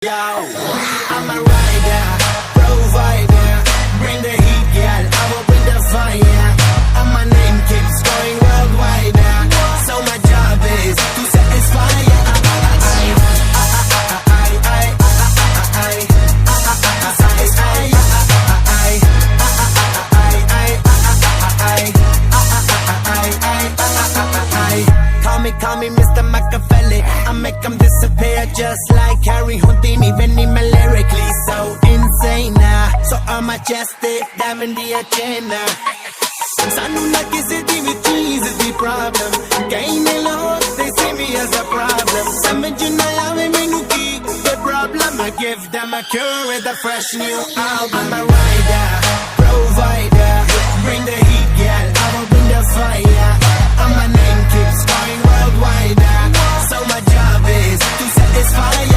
Yo, I'm a rider, provider, bring the heat, girl, I will bring the fire. And my name keeps going worldwide, so my job is to satisfy ya. Call me Mr. Machiavelli. I make them disappear just like Harry Houdini. Venni me lyrically so insane so I'm majestic, diving the agenda. Sanu na kisi di with cheese is the problem. Kain lot, they see me as a problem. Samajh na aave mainu ki the problem. I give them a cure with a fresh new album. I'm a rider, provider, bring the heat, girl, I will bring the fire. And my name keeps going worldwide, so my job is to satisfy ya.